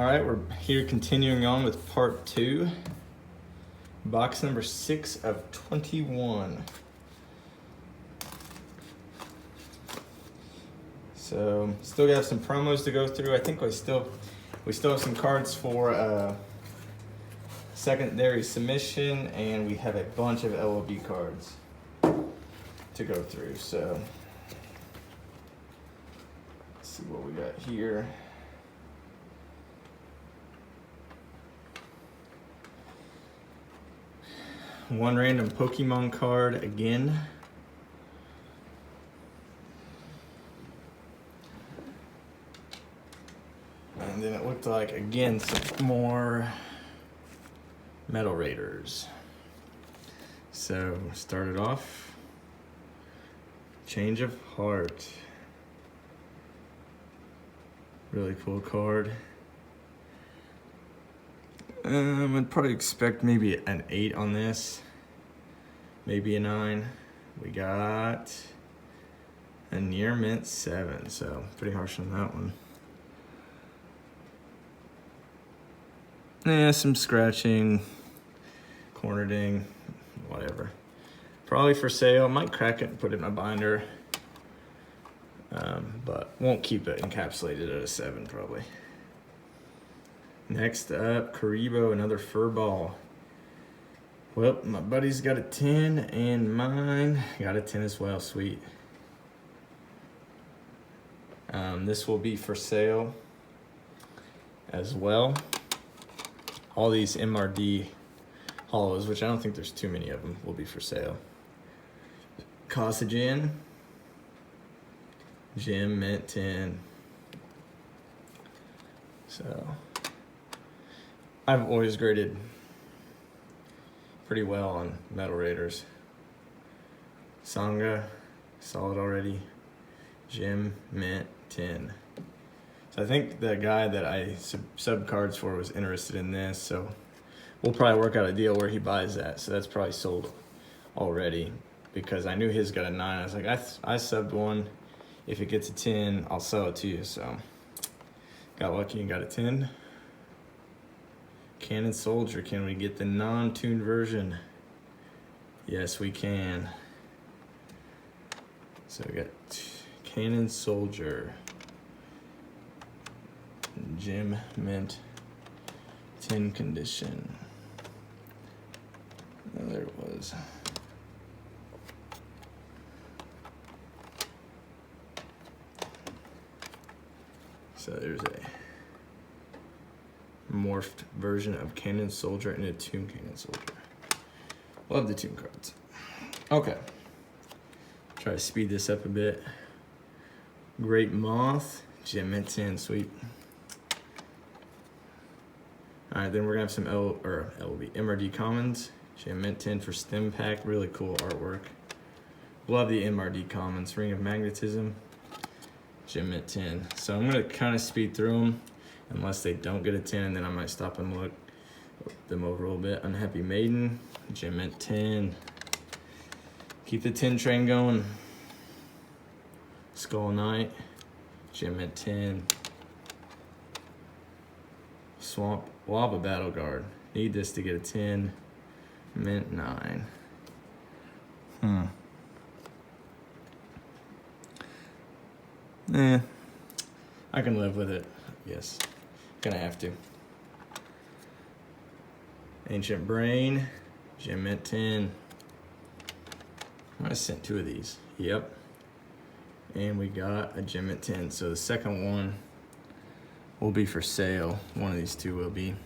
right, we're here continuing on with part 2. Box number 6 of 21. So still got some promos to go through. I think we still have some cards for secondary submission, and we have a bunch of LOB cards to go through. So let's see what we got here. One random Pokemon card again. And then it looked like, again, some more Metal Raiders. So, started off, Change of Heart. Really cool card. I'd probably expect maybe an 8 on this, maybe a 9. We got a near mint 7, so pretty harsh on that one. Yeah, some scratching, corner ding, whatever. Probably for sale. Might crack it and put it in my binder, but won't keep it encapsulated at a 7 probably. Next up, Karibo, another fur ball. Well, my buddy's got a 10 and mine got a 10 as well. Sweet. This will be for sale as well. All these MRD hollows, which I don't think there's too many of them, will be for sale. Cosagen, Gem Mint 10. So I've always graded pretty well on Metal Raiders. Sangha, solid already. Gem Mint 10. So I think the guy that I sub cards for was interested in this, so we'll probably work out a deal where he buys that. So that's probably sold already, because I knew his got a 9. I was like, I subbed one. If it gets a 10, I'll sell it to you. So got lucky and got a 10. Cannon Soldier, can we get the non-tuned version? Yes, we can. So we got Cannon Soldier, Gem Mint 10 condition. Oh, there it was. So there's a morphed version of Cannon Soldier and a Toon Cannon Soldier. Love the Toon cards. Okay. Try to speed this up a bit. Great Moth, Gem Mint 10, sweet. Alright, then we're gonna have some LB MRD Commons. Gem Mint 10 for Stem Pack, really cool artwork. Love the MRD Commons. Ring of Magnetism, Gem Mint 10. So I'm gonna kind of speed through them, unless they don't get a 10, and then I might stop and look them over a little bit. Unhappy Maiden, Gem Mint 10. Keep the 10 train going. Skull Knight, Gem Mint 10. Swamp Lava Battle Guard. Need this to get a 10. Mint 9. I can live with it. Yes. Gonna have to. Ancient Brain, Gem Mint 10. I sent 2 of these. Yep. And we got a Gem Mint 10. So the second one will be for sale. One of these 2 will be.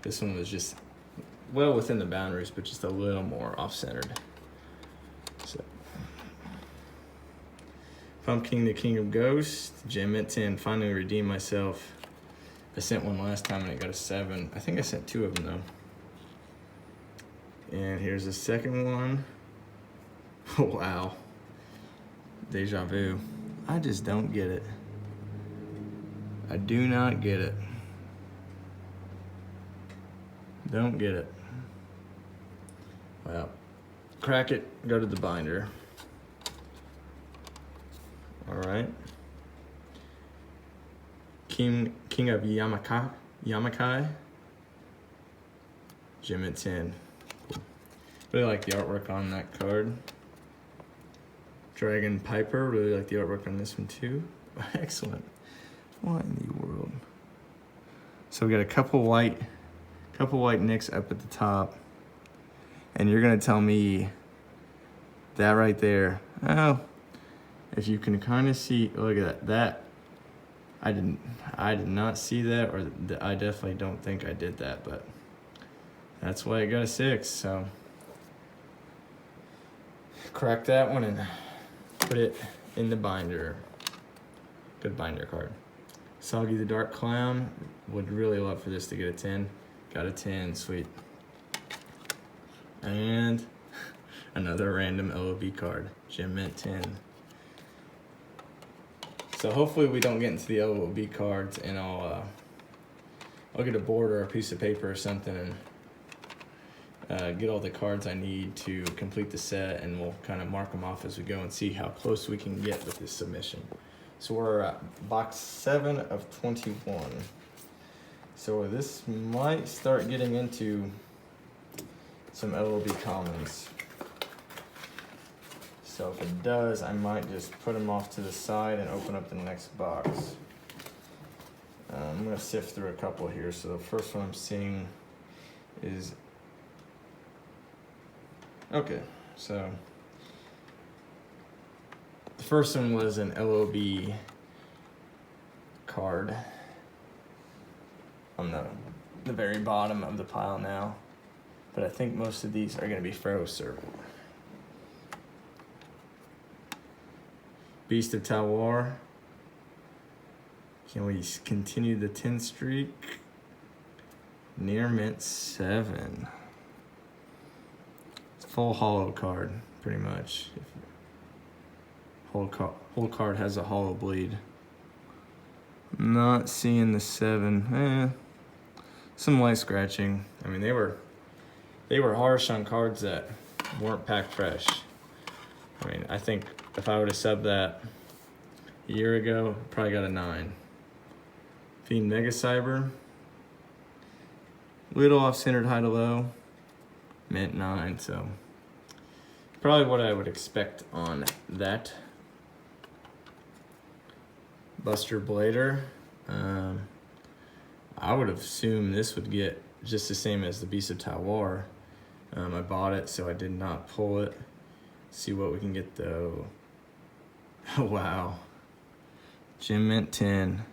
This one was just well within the boundaries, but just a little more off-centered. So, Pumpkin, the King of Ghosts, Gem Mint 10. Finally redeemed myself. I sent one last time and it got a 7. I think I sent 2 of them though. And here's the second one. Oh, wow. Deja Vu. I just don't get it. I do not get it. Don't get it. Well, crack it, go to the binder. right. King of Yamakai. Gem at 10. Cool. Really like the artwork on that card. Dragon Piper, really like the artwork on this one too. Excellent. What in the world? So we got a couple white nicks up at the top. And you're gonna tell me that right there. Oh, if you can kind of see, look at that. I did not see that, or I definitely don't think I did that, but that's why I got a 6. So crack that one and put it in the binder. Good binder card. Soggy the Dark Clown, would really love for this to get a 10. Got a 10, sweet. And another random LOB card, Gem Mint 10. So hopefully we don't get into the LOB cards, and I'll get a board or a piece of paper or something and get all the cards I need to complete the set, and we'll kind of mark them off as we go and see how close we can get with this submission. So we're at box 7 of 21. So this might start getting into some LOB commons. So if it does, I might just put them off to the side and open up the next box. I'm gonna sift through a couple here. So the first one I'm seeing is, okay, so the first one was an LOB card on the very bottom of the pile now, but I think most of these are gonna be Froze Servant. Beast of Tawar. Can we continue the 10 streak? Near mint 7. It's full hollow card, pretty much. Whole card has a hollow bleed. Not seeing the 7. Some light scratching. I mean, they were harsh on cards that weren't packed fresh. I mean, I think if I would have subbed that a year ago, probably got a 9. Fiend Mega Cyber. Little off-centered high to low. Mint 9, so probably what I would expect on that. Buster Blader. I would have assumed this would get just the same as the Beast of Tawar. I bought it, so I did not pull it. See what we can get though. Wow. Gem Mint 10.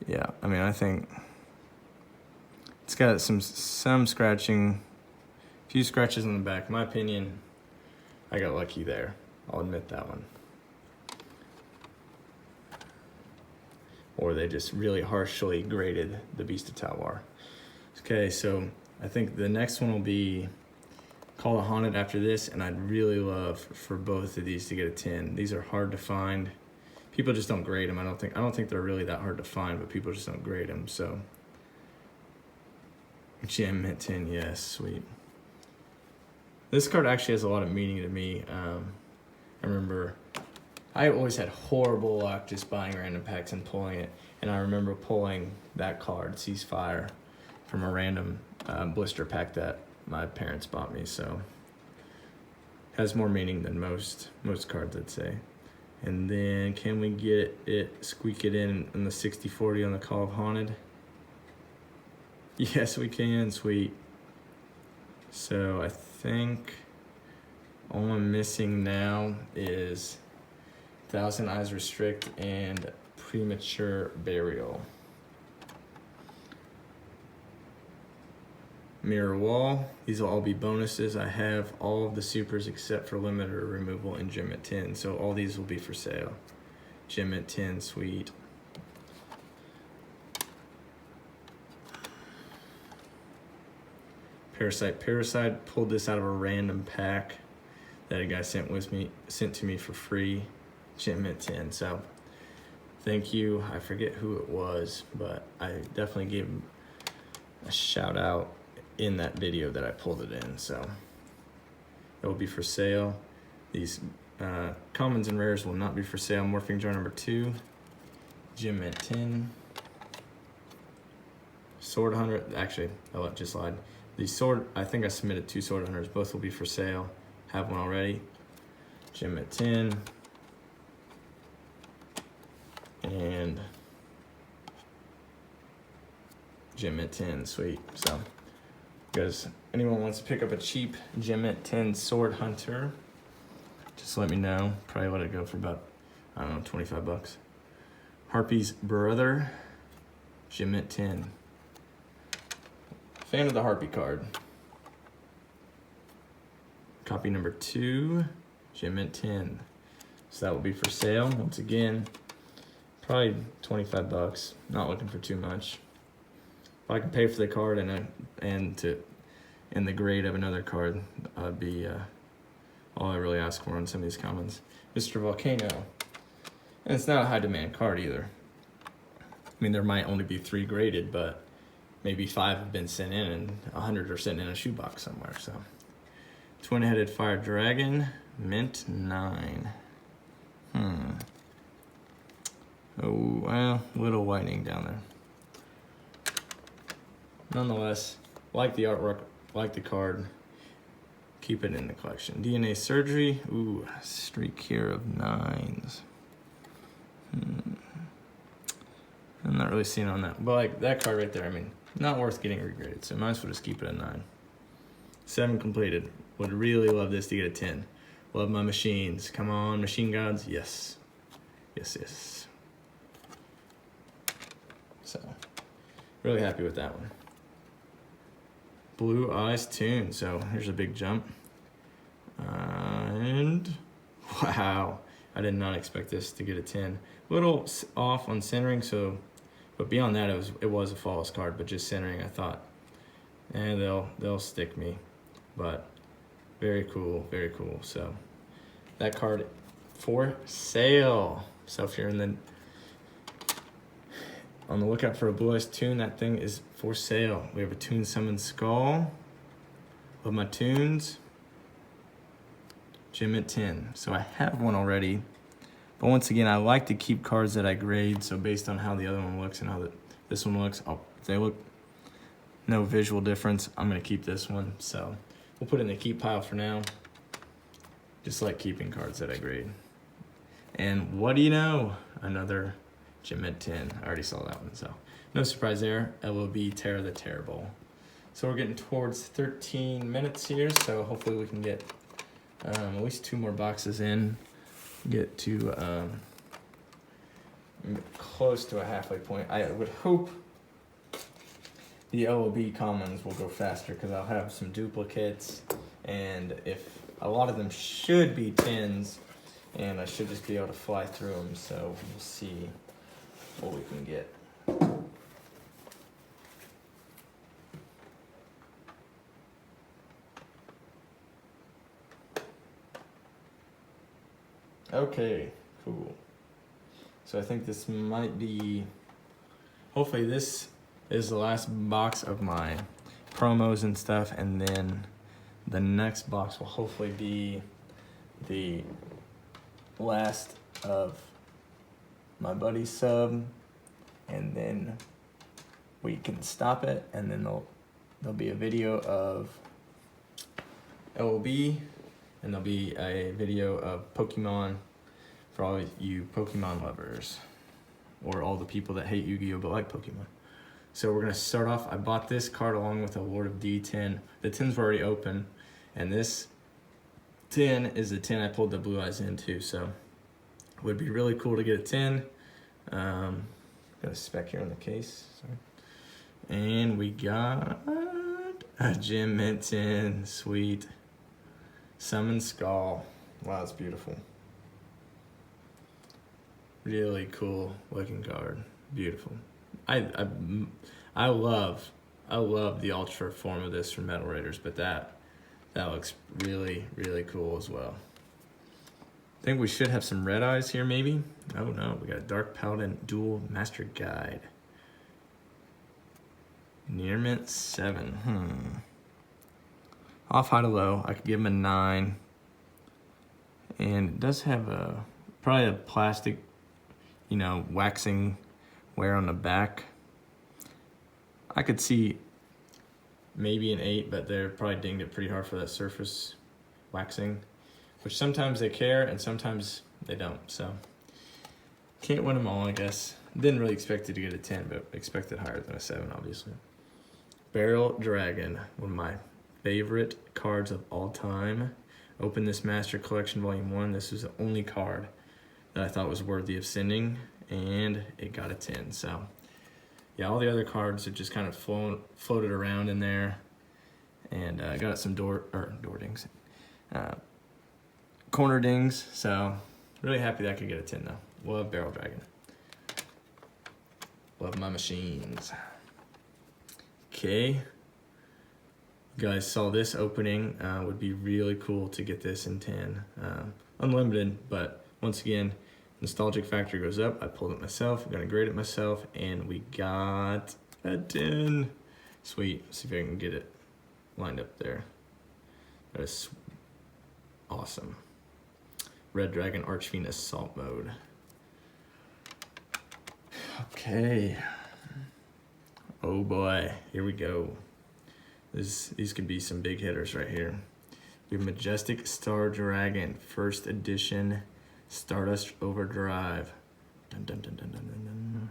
Yeah, I mean, I think it's got some scratching, a few scratches on the back. In my opinion, I got lucky there. I'll admit that one. Or they just really harshly graded the Beast of Tawar. Okay, so I think the next one will be Call of Haunted after this, and I'd really love for both of these to get a 10. These are hard to find. People just don't grade them. I don't think they're really that hard to find, but people just don't grade them. So Gem Mint 10, yes, sweet. This card actually has a lot of meaning to me. I remember I always had horrible luck just buying random packs and pulling it, and I remember pulling that card, Cease Fire, from a random blister pack that my parents bought me, so has more meaning than most cards, I'd say. And then can we get it, squeak it in the 60/40 on the Call of Haunted? Yes, we can, sweet. So I think all I'm missing now is Thousand Eyes Restrict and Premature Burial. Mirror Wall, these will all be bonuses. I have all of the supers except for limiter removal and Gem at 10, so all these will be for sale. Gem at 10, sweet. Parasite pulled this out of a random pack that a guy sent to me for free. Gem at 10, so thank you. I forget who it was, but I definitely gave him a shout out in that video that I pulled it in, so it will be for sale. These Commons and rares will not be for sale. Morphing jar number 2. Gem Mint 10. Sword Hunter, actually, I just lied. The sword, I think I submitted 2 Sword Hunters. Both will be for sale. Have one already. Gem Mint 10. And Gem Mint 10, sweet. So, because anyone wants to pick up a cheap Gem Mint 10 Sword Hunter, just let me know. Probably let it go for about, I don't know, 25 bucks. Harpy's Brother, Gem Mint 10. Fan of the Harpy card. Copy number 2, Gem Mint 10. So that will be for sale. Once again, probably 25 bucks. Not looking for too much. If I can pay for the card and the grade of another card, I'd be all I really ask for on some of these commons. Mr. Volcano. And it's not a high demand card either. I mean, there might only be 3 graded, but maybe 5 have been sent in and 100 are sitting in a shoebox somewhere. So, Twin-Headed Fire Dragon, Mint 9. Oh, well, little whitening down there. Nonetheless, like the artwork, like the card, keep it in the collection. DNA Surgery, ooh, streak here of 9s. I'm not really seeing on that, but like that card right there, I mean, not worth getting regraded, so might as well just keep it at 9. 7 completed. Would really love this to get a 10. Love my machines. Come on, machine gods. Yes. Yes, yes. So, really happy with that one. Blue Eyes Tune. So, here's a big jump. And, wow. I did not expect this to get a 10. A little off on centering, so, but beyond that, it was a flawless card, but just centering, I thought, they'll stick me. But very cool, very cool. So that card for sale. So if you're on the lookout for a Blue Eyes Tune, that thing is for sale. We have a Toon Summon Skull. Love my tunes. Gem Mint 10. So I have one already. But once again, I like to keep cards that I grade. So based on how the other one looks and how this one looks, if they look no visual difference, I'm going to keep this one. So we'll put it in the keep pile for now. Just like keeping cards that I grade. And what do you know? Another Gem Mint 10. I already saw that one, so no surprise there. LOB Terror the Terrible. So we're getting towards 13 minutes here, so hopefully we can get at least 2 more boxes in. Get to close to a halfway point. I would hope the LOB commons will go faster because I'll have some duplicates, and if a lot of them should be 10s, and I should just be able to fly through them. So we'll see what we can get. Okay, cool. So I think this might be, hopefully this is the last box of my promos and stuff, and then the next box will hopefully be the last of my buddy's sub, and then we can stop it, and then there'll be a video of LOB, and there'll be a video of Pokemon for all you Pokemon lovers, or all the people that hate Yu-Gi-Oh but like Pokemon. So we're gonna start off, I bought this card along with a Lord of D10. The 10s were already open, and this 10 is the 10 I pulled the Blue Eyes into, so it would be really cool to get a 10. Got a spec here on the case, sorry. And we got a Gem Mint 10, sweet. Summon Skull. Wow, that's beautiful. Really cool looking card. Beautiful. I love the ultra form of this from Metal Raiders, but that looks really, really cool as well. I think we should have some red eyes here, maybe. Oh no, we got a Dark Paladin Dual Master Guide. Near Mint 7. Off high to low, I could give him a 9. And it does have probably a plastic, you know, waxing wear on the back. I could see maybe an 8, but they're probably dinged it pretty hard for that surface waxing, which sometimes they care and sometimes they don't. So can't win them all, I guess. Didn't really expect it to get a 10, but expected higher than a 7, obviously. Barrel Dragon, one of my favorite cards of all time. Open this Master Collection Volume 1. This was the only card that I thought was worthy of sending, and it got a 10. So yeah, all the other cards have just kind of floated around in there, and I got some door dings, corner dings. So really happy that I could get a 10 though. Love Barrel Dragon. Love my machines. Okay, you guys saw this opening. Would be really cool to get this in 10. Unlimited, but once again, nostalgic factor goes up. I pulled it myself. I'm gonna grade it myself, and we got a 10. Sweet. See if I can get it lined up there. That is awesome. Red Dragon Archfiend Assault Mode. Okay. Oh boy, here we go. These could be some big hitters right here. We have Majestic Star Dragon, first edition, Stardust Overdrive. Dun, dun, dun, dun, dun, dun, dun.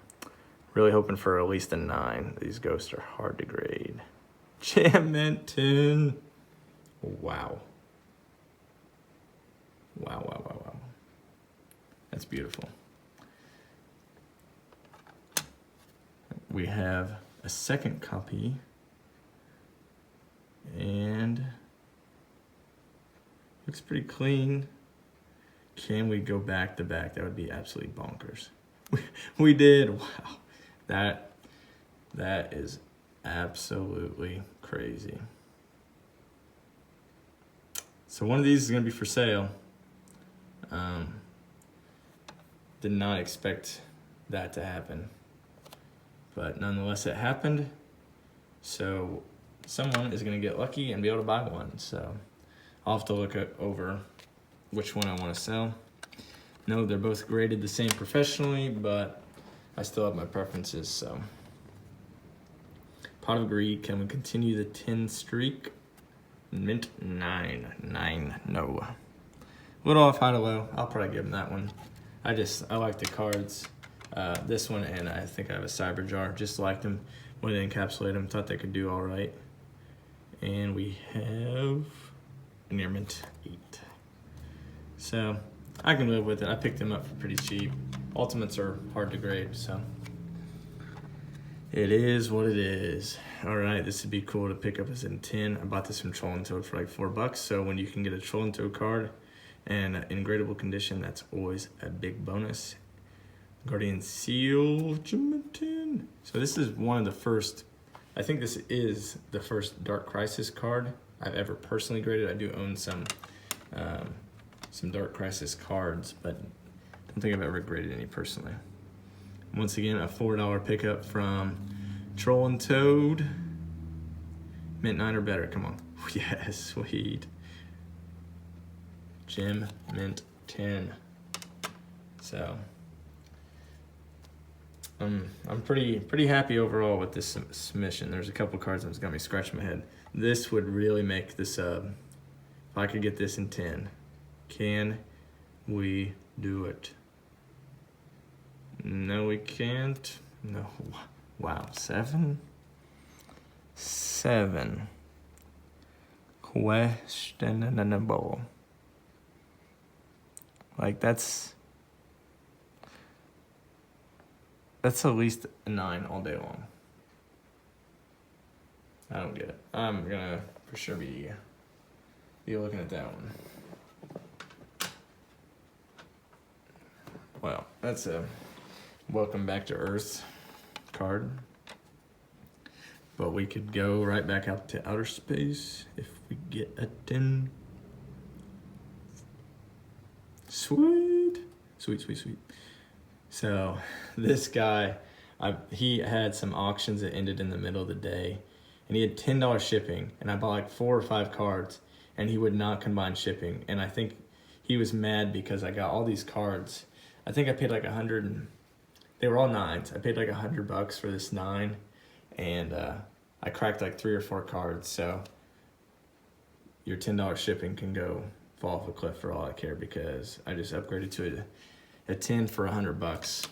Really hoping for at least a 9. These ghosts are hard to grade. Jamminton. Wow. Wow, wow, wow, wow. That's beautiful. We have a second copy, and looks pretty clean. Can we go back to back? That would be absolutely bonkers. We did. Wow, that is absolutely crazy. So one of these is gonna be for sale. Did not expect that to happen, but nonetheless it happened. So someone is gonna get lucky and be able to buy one. So I'll have to look over which one I want to sell. No, they're both graded the same professionally, but I still have my preferences. So Pot of Greed, can we continue the 10 streak? Mint 9, no. Little off high to low. I'll probably give them that one. I like the cards. This one, and I think I have a Cyber Jar. Just liked them when they encapsulate them. Thought they could do all right. And we have a Near Mint 8. So I can live with it. I picked them up for pretty cheap. Ultimates are hard to grade, so it is what it is. All right, this would be cool to pick up as in 10. I bought this from Troll and Toad for like $4. So when you can get a Troll and Toad card and in gradable condition, that's always a big bonus. Guardian Seal, Jamminton. So this is one of the first, I think this is the first Dark Crisis card I've ever personally graded. I do own some Dark Crisis cards, but I don't think I've ever graded any personally. Once again, a $4 pickup from Troll and Toad. Mint 9 or better, come on. Yes, sweet. Gem Mint 10. So I'm pretty happy overall with this submission. There's a couple cards that's got me scratching my head. This would really make the sub. If I could get this in 10, can we do it? No, we can't. No. Wow, 7? 7. Questionable. Like that's at least a 9 all day long. I don't get it. I'm gonna for sure be looking at that one. Well, that's a Welcome Back to Earth card. But we could go right back out to outer space if we get a 10. Sweet. Sweet, sweet, sweet. So this guy, he had some auctions that ended in the middle of the day, and he had $10 shipping, and I bought like 4 or 5 cards, and he would not combine shipping. And I think he was mad because I got all these cards. I think I paid like they were all 9s. I paid like $100 for this 9, and I cracked like 3 or 4 cards. So your $10 shipping can go fall off a cliff for all I care, because I just upgraded to a 10 for $100.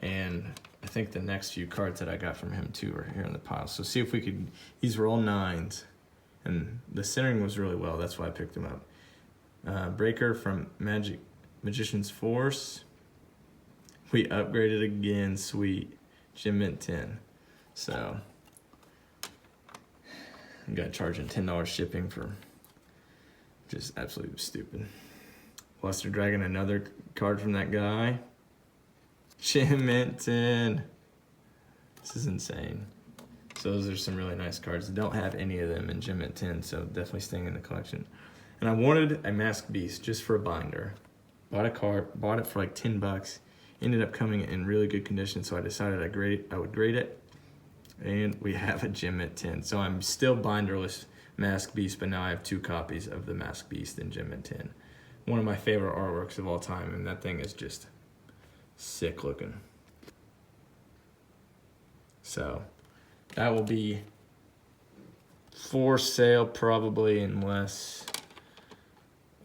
And I think the next few cards that I got from him too are here in the pile. So see if we could, these were all 9s, and the centering was really well. That's why I picked them up. Breaker from Magician's Force. We upgraded again, sweet. Gem Mint 10. So I got charging $10 shipping for just absolutely stupid. Luster Dragon, another card from that guy. Gem Mint 10. This is insane. So those are some really nice cards. Don't have any of them in Gem Mint 10, so definitely staying in the collection. And I wanted a Masked Beast just for a binder. Bought a card, bought it for like $10. Ended up coming in really good condition, so I decided I would grade it. And we have a Gem Mint 10. So I'm still binderless Masked Beast, but now I have 2 copies of the Masked Beast in Gem Mint 10. One of my favorite artworks of all time, and that thing is just sick looking. So that will be for sale probably, unless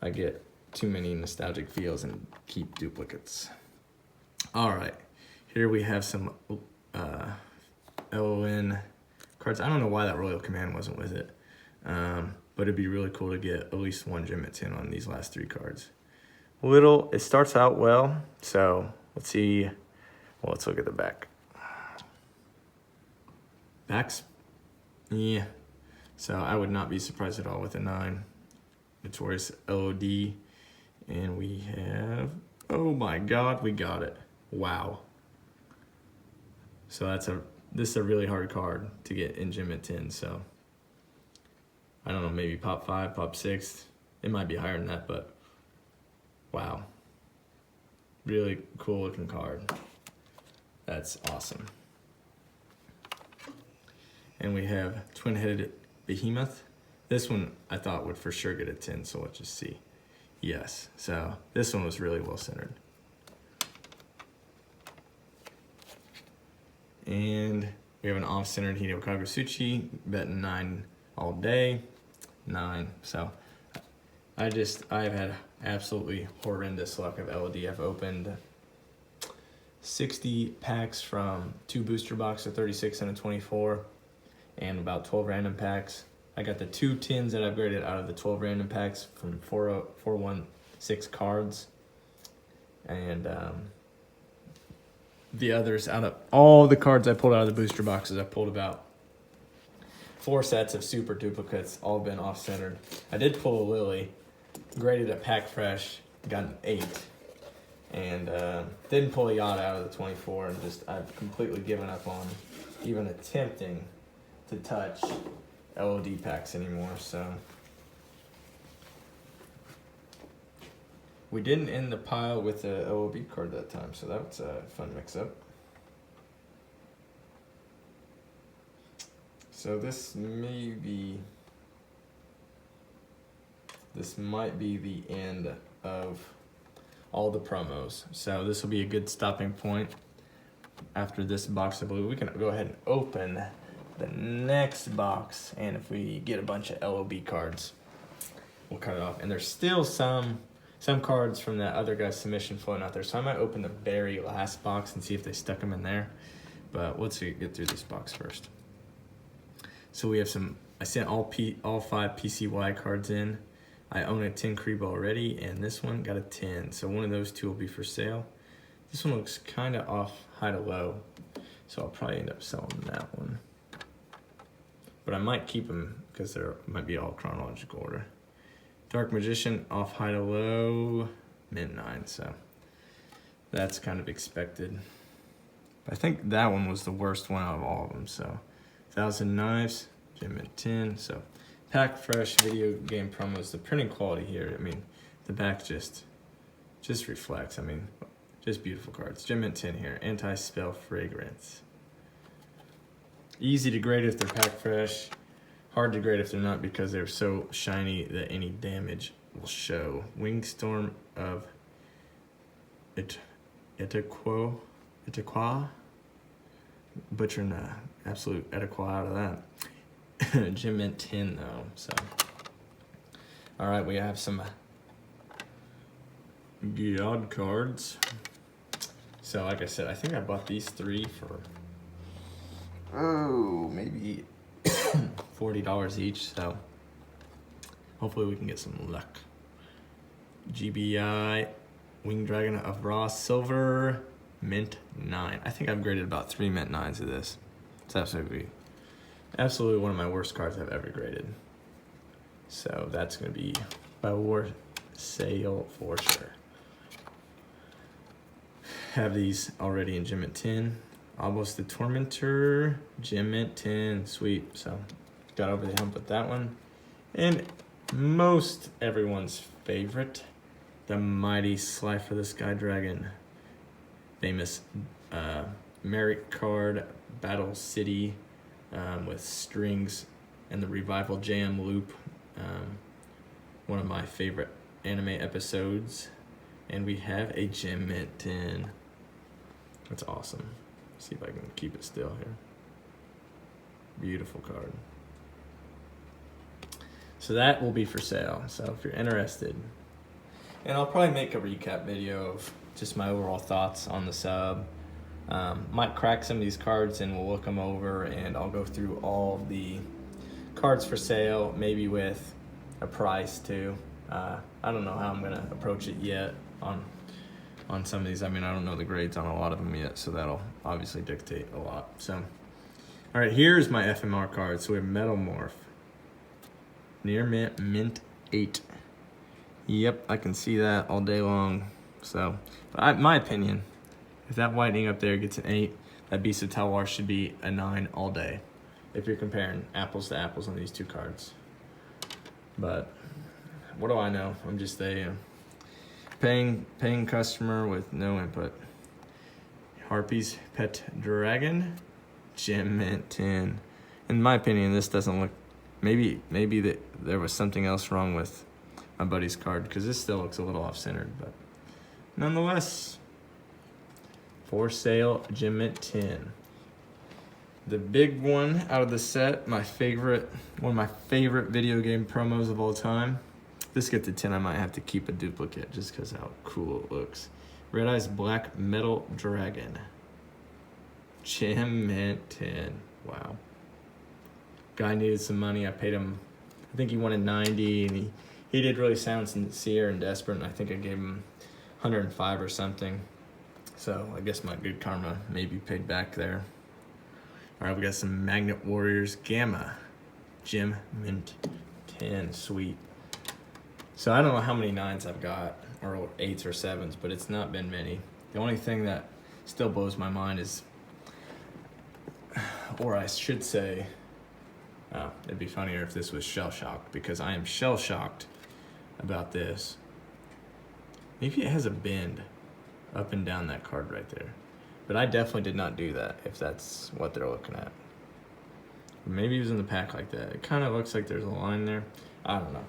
I get too many nostalgic feels and keep duplicates. All right, here we have some LON cards. I don't know why that Royal Command wasn't with it, but it'd be really cool to get at least 1 Gem Mint 10 on these last 3 cards. It starts out well, so let's see. Well, let's look at the back. Backs, yeah. So I would not be surprised at all with a 9. Notorious LOD, and we have, oh my God, we got it. Wow. So this is a really hard card to get in Gem Mint 10. So I don't know, maybe pop 5, pop 6. It might be higher than that, but wow. Really cool looking card. That's awesome. And we have Twin-Headed Behemoth. This one I thought would for sure get a 10, so let's just see. Yes, so this one was really well centered. And we have an off-centered Hideo Kagutsuchi, betting 9 all day, 9. So I've had absolutely horrendous luck of LOD. I've opened 60 packs from 2 booster boxes, a 36 and a 24, and about 12 random packs. I got the 2 tins that I upgraded out of the 12 random packs from 416 cards. And the others, out of all the cards I pulled out of the booster boxes, I pulled about 4 sets of super duplicates, all been off-centered. I did pull a Lily, graded a pack fresh, got an 8. And didn't pull a Yacht out of the 24, and I've completely given up on even attempting to touch LOD packs anymore. So we didn't end the pile with a OOB card that time, so that was a fun mix-up. So this might be the end of all the promos. So this will be a good stopping point after this box of blue. We can go ahead and open the next box, and if we get a bunch of LOB cards, we'll cut it off. And there's still some cards from that other guy's submission floating out there, so I might open the very last box and see if they stuck them in there. But let's get through this box first. So we have I sent all 5 PCY cards in. I own a 10 Creep already, and this one got a 10. So one of those 2 will be for sale. This one looks kind of off high to low, so I'll probably end up selling that one. But I might keep them because they might be all chronological order. Dark Magician, off high to low, mint 9. So that's kind of expected. I think that one was the worst one out of all of them. So 1,000 Knives, Gem Mint 10. So pack fresh video game promos. The printing quality here, I mean, the back just reflects. I mean, just beautiful cards. Gem Mint 10 here. Anti-Spell Fragrance. Easy to grade if they're pack fresh. Hard to grade if they're not because they're so shiny that any damage will show. Wingstorm of Itaqua. Butchering the absolute Itaqua out of that. Gem Mint 10 though, so. All right, we have some Yugioh cards. So like I said, I think I bought these 3 for, maybe $40 each, so hopefully we can get some luck. GBI, Winged Dragon of Raw Silver, Mint 9. I think I've graded about 3 Mint 9s of this. It's absolutely one of my worst cards I've ever graded. So that's gonna be for sale for sure. Have these already in Gem Mint 10. Almost the Tormentor, Gem Mint 10, sweet. So got over the hump with that one. And most everyone's favorite, the Mighty Slifer the Sky Dragon. Famous Merrick card, Battle City, with strings and the Revival Jam loop. One of my favorite anime episodes. And we have a Gem Mint 10. That's awesome. See if I can keep it still here. Beautiful card. So that will be for sale. So if you're interested, and I'll probably make a recap video of just my overall thoughts on the sub. Might crack some of these cards and we'll look them over, and I'll go through all the cards for sale, maybe with a price too. I don't know how I'm gonna approach it yet on some of these. I mean, I don't know the grades on a lot of them yet, so that'll obviously dictate a lot. So, all right, here's my FMR card. So we have Metamorph, Near Mint, Mint 8. Yep, I can see that all day long. So, but my opinion, if that whitening up there gets an 8, that Beast of Talwar should be a 9 all day, if you're comparing apples to apples on these 2 cards. But what do I know? I'm just a paying customer with no input. Harpy's Pet Dragon, Gem Mint 10. In my opinion, this doesn't look, maybe there was something else wrong with my buddy's card, because this still looks a little off-centered, but nonetheless, for sale, Gem Mint 10. The big one out of the set, one of my favorite video game promos of all time. This gets to 10, I might have to keep a duplicate just because how cool it looks. Red Eyes Black Metal Dragon. Gem Mint 10. Wow. Guy needed some money. I paid him, I think he wanted 90, and he did really sound sincere and desperate, and I think I gave him 105 or something. So I guess my good karma maybe paid back there. All right, we got some Magnet Warriors Gamma. Gem Mint 10. Sweet. So I don't know how many 9s I've got, or 8s or 7s, but it's not been many. The only thing that still blows my mind is, or I should say, it'd be funnier if this was shell-shocked, because I am shell-shocked about this. Maybe it has a bend up and down that card right there. But I definitely did not do that, if that's what they're looking at. Maybe it was in the pack like that. It kind of looks like there's a line there. I don't know.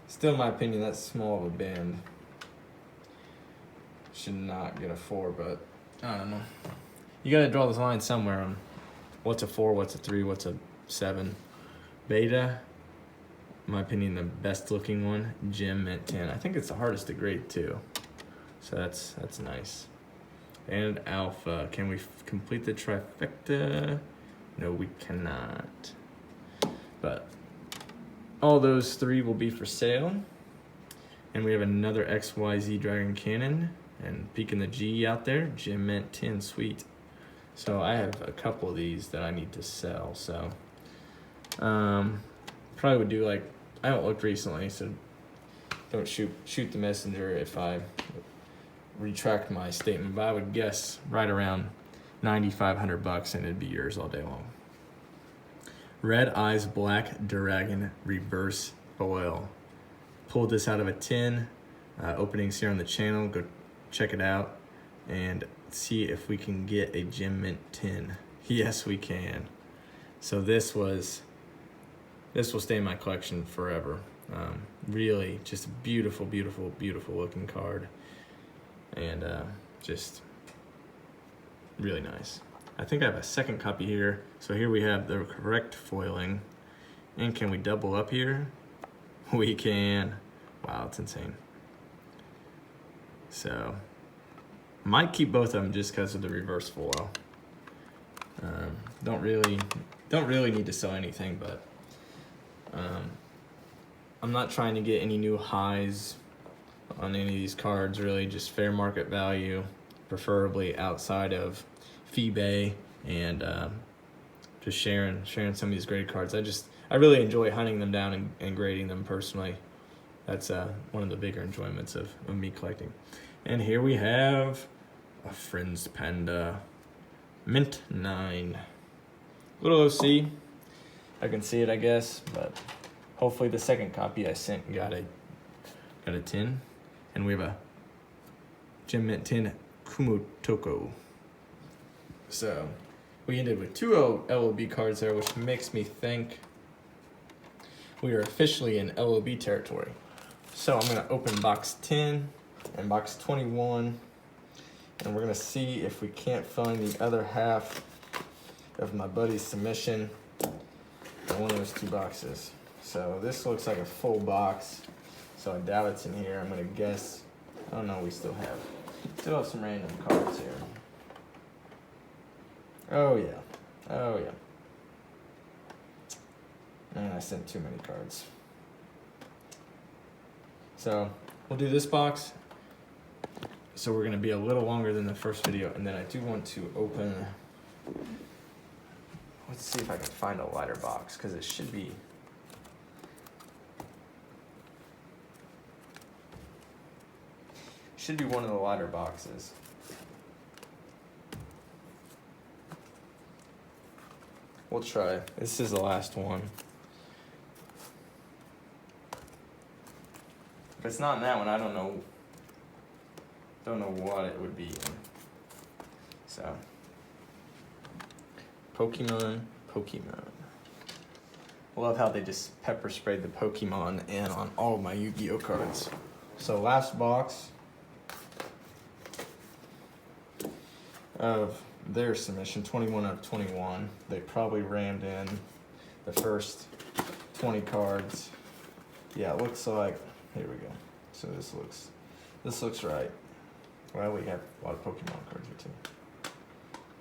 Still, in my opinion, that's small of a bend. Should not get a 4, but I don't know. You gotta draw this line somewhere on what's a 4, what's a 3, what's a 7. Beta, in my opinion, the best looking one, Gem Mint 10. I think it's the hardest to grade too. So that's nice. And Alpha, can we complete the trifecta? No, we cannot. But all those 3 will be for sale. And we have another XYZ Dragon Cannon and peeking the G out there, Gem Mint 10, sweet. So I have a couple of these that I need to sell. So probably would do like, I haven't looked recently, so don't shoot the messenger if I retract my statement, but I would guess right around $9,500 and it'd be yours all day long. Red Eyes Black Dragon Reverse Foil. Pulled this out of a tin. Openings here on the channel. Go check it out and see if we can get a Gem Mint 10. Yes, we can. So this will stay in my collection forever. Really just a beautiful, beautiful, beautiful looking card. And just really nice. I think I have a second copy here. So here we have the correct foiling. And can we double up here? We can. Wow, it's insane. So might keep both of them just because of the reverse foil. Don't really need to sell anything, but I'm not trying to get any new highs on any of these cards, really just fair market value, preferably outside of eBay, and just sharing some of these graded cards. I really enjoy hunting them down and grading them personally. That's one of the bigger enjoyments of me collecting. And here we have a Friends Panda, Mint 9. Little OC. I can see it, I guess, but hopefully the second copy I sent got a 10. And we have a Gem Mint 10 Kumotoko. So we ended with 2 LOB cards there, which makes me think we are officially in LOB territory. So I'm gonna open box 10 and box 21, and we're gonna see if we can't find the other half of my buddy's submission in one of those 2 boxes. So this looks like a full box, so I doubt it's in here. I'm gonna guess. Oh no, we still have some random cards here. Oh yeah, oh yeah. Man, I sent too many cards. So we'll do this box. So we're gonna be a little longer than the first video, and then I do want to open. Let's see if I can find a lighter box, because it should be. Should be one of the lighter boxes. We'll try. This is the last one. If it's not in that one, I don't know what it would be in. So, Pokemon. Love how they just pepper sprayed the Pokemon in on all of my Yu-Gi-Oh cards. So last box of their submission, 21 out of 21. They probably rammed in the first 20 cards. Yeah, it looks like, here we go. So this looks right. Well, we have a lot of Pokemon cards here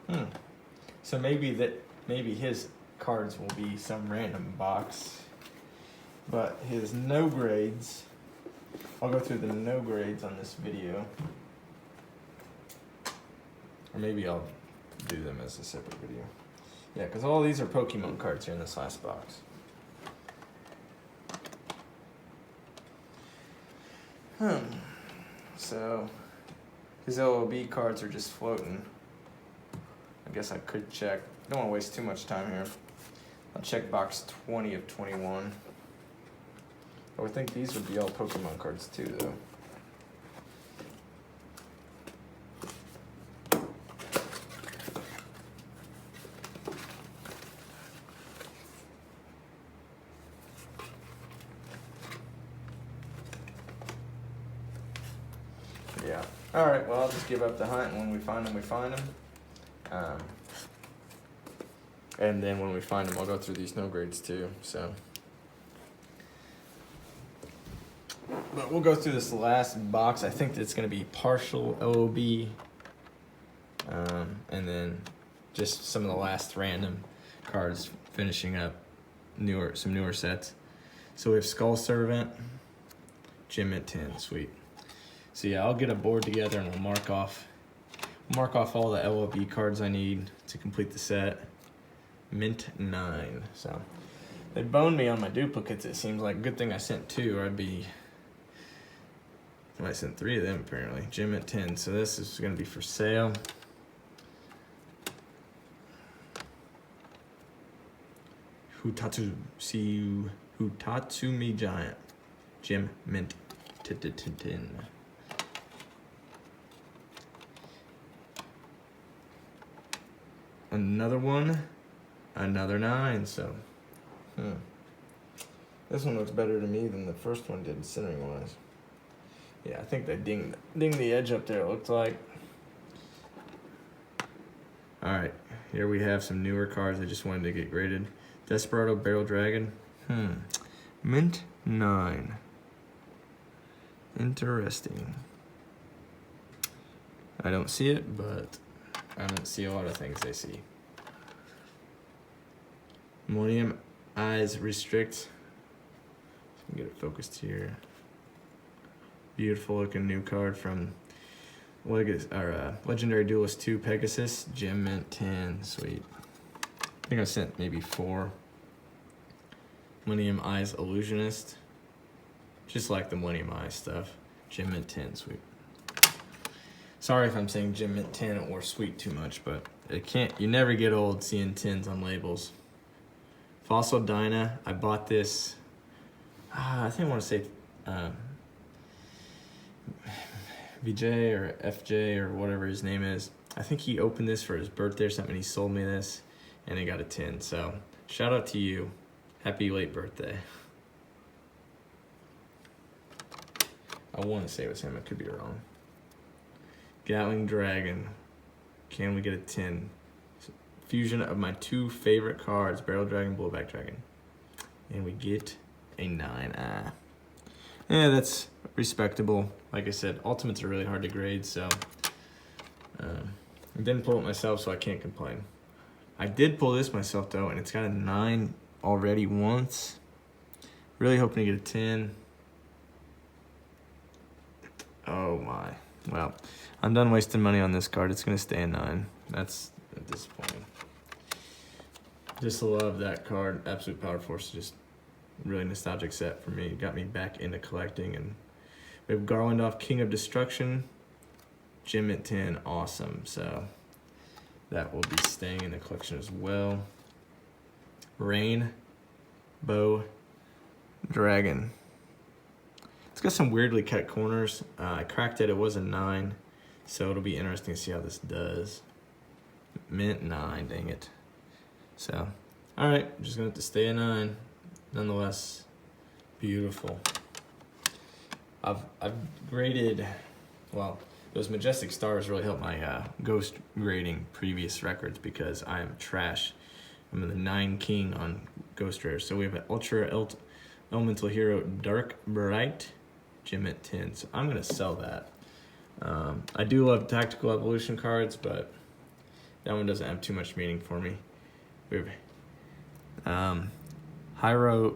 too. So maybe his cards will be some random box, but his no grades, I'll go through the no grades on this video, or maybe I'll do them as a separate video. Yeah, because all these are Pokemon cards here in this last box. So his LOB cards are just floating. I guess I could check. Don't want to waste too much time here. I'll check box 20 of 21. I would think these would be all Pokemon cards too, though. Yeah. All right. Well, I'll just give up the hunt, and when we find them, we find them. And then when we find them, I'll go through these no grades too. So, but we'll go through this last box. I think it's going to be partial LOB, and then just some of the last random cards finishing up some newer sets. So we have Skull Servant, Gem Mint 10, sweet. So yeah, I'll get a board together and we'll mark off all the LOB cards I need to complete the set. Mint 9. So they boned me on my duplicates, it seems like. Good thing I sent 2, or I sent 3 of them apparently. Gem Mint 10. So this is gonna be for sale. Hutatsumi Giant. Gem Mint 10. Another one, another 9, so This one looks better to me than the first one did, centering wise. Yeah, I think they dinged the edge up there, it looked like. Alright, here we have some newer cards I just wanted to get graded. Desperado Barrel Dragon. Mint 9. Interesting. I don't see it, but I don't see a lot of things I see. Millennium Eyes Restrict. Get it focused here. Beautiful looking new card from Legendary Duelist 2 Pegasus. Gem Mint 10. Sweet. I think I sent maybe 4. Millennium Eyes Illusionist. Just like the Millennium Eyes stuff. Gem Mint 10. Sweet. Sorry if I'm saying Gem Mint 10 or sweet too much, but you never get old seeing 10s on labels. Fossil Dyna. I bought this. I think I want to say VJ or FJ or whatever his name is. I think he opened this for his birthday or something. He sold me this and he got a 10. So shout out to you. Happy late birthday. I want to say it was him. I could be wrong. Gatling Dragon. Can we get a 10? Fusion of my 2 favorite cards. Barrel Dragon, Blowback Dragon. And we get a 9. Yeah, that's respectable. Like I said, Ultimates are really hard to grade, so I didn't pull it myself, so I can't complain. I did pull this myself though, and it's got a 9 already once. Really hoping to get a 10. Oh my. Well, I'm done wasting money on this card. It's gonna stay a 9. That's disappointing. Just love that card. Absolute Power Force. Just really nostalgic set for me. It got me back into collecting. And we have Garlandoff, King of Destruction. Gem at 10, awesome. So that will be staying in the collection as well. Rain, Bow, Dragon. It's got some weirdly cut corners. I cracked it, it was a 9. So it'll be interesting to see how this does. Mint 9, dang it. So, all right, just gonna have to stay a 9. Nonetheless, beautiful. I've graded, well, those Majestic Stars really helped my ghost grading previous records because I am trash. I'm the 9 king on Ghost Rares. So we have an Ultra Elemental Hero Dark Bright, Gem at 10. So I'm gonna sell that. I do love Tactical Evolution cards, but that one doesn't have too much meaning for me. We have Heroico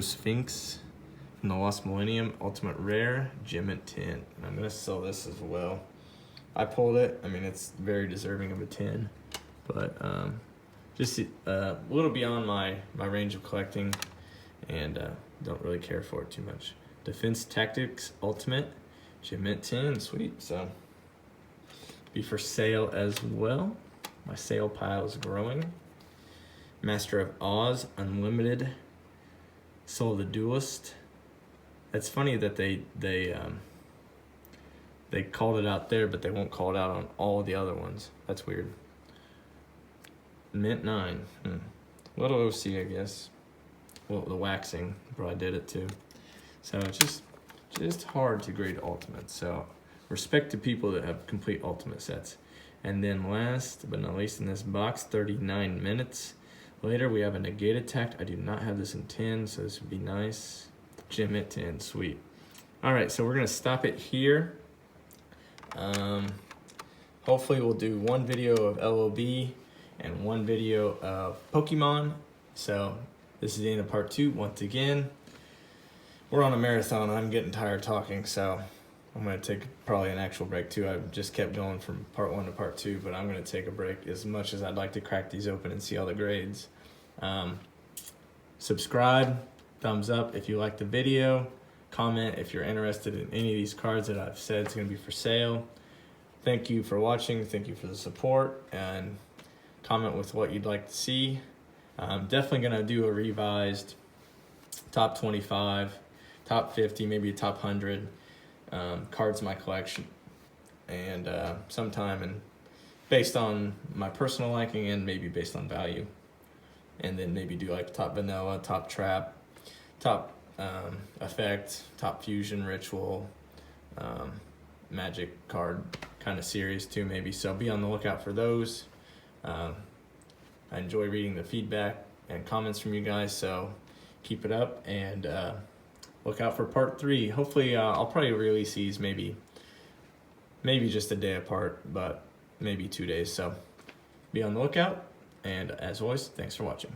Sphinx from the Lost Millennium, Ultimate Rare, Gem at 10. And I'm gonna sell this as well. I pulled it. I mean, it's very deserving of a 10, but just a little beyond my range of collecting, and don't really care for it too much. Defense Tactics Ultimate, Gem at 10, sweet. So be for sale as well. My sale pile is growing. Master of Oz Unlimited, Soul of the Duelist. It's funny that they called it out there, but they won't call it out on all the other ones. That's weird. Mint 9. Little OC, I guess. Well, the waxing probably did it too. So it's just hard to grade ultimates. So respect to people that have complete ultimate sets. And then last but not least in this box, 39 minutes later, we have a Negate Attack. I do not have this in 10, so this would be nice. Gem at 10, sweet. All right, so we're gonna stop it here. Hopefully we'll do one video of LOB and one video of Pokemon. So this is the end of part 2. Once again, we're on a marathon. I'm getting tired talking, so I'm gonna take probably an actual break too. I just kept going from part 1 to part 2, but I'm gonna take a break as much as I'd like to crack these open and see all the grades. Subscribe, thumbs up if you like the video, comment if you're interested in any of these cards that I've said is gonna be for sale. Thank you for watching, thank you for the support, and comment with what you'd like to see. I'm definitely gonna do a revised top 25, top 50, maybe a top 100 cards in my collection, and sometime, and based on my personal liking and maybe based on value. and then maybe do like top vanilla, top trap, top effect, top fusion, ritual, magic card kind of series too maybe. So be on the lookout for those. I enjoy reading the feedback and comments from you guys, so keep it up, and look out for part 3. Hopefully I'll probably release these maybe just a day apart, but maybe 2 days. So be on the lookout, and as always, thanks for watching.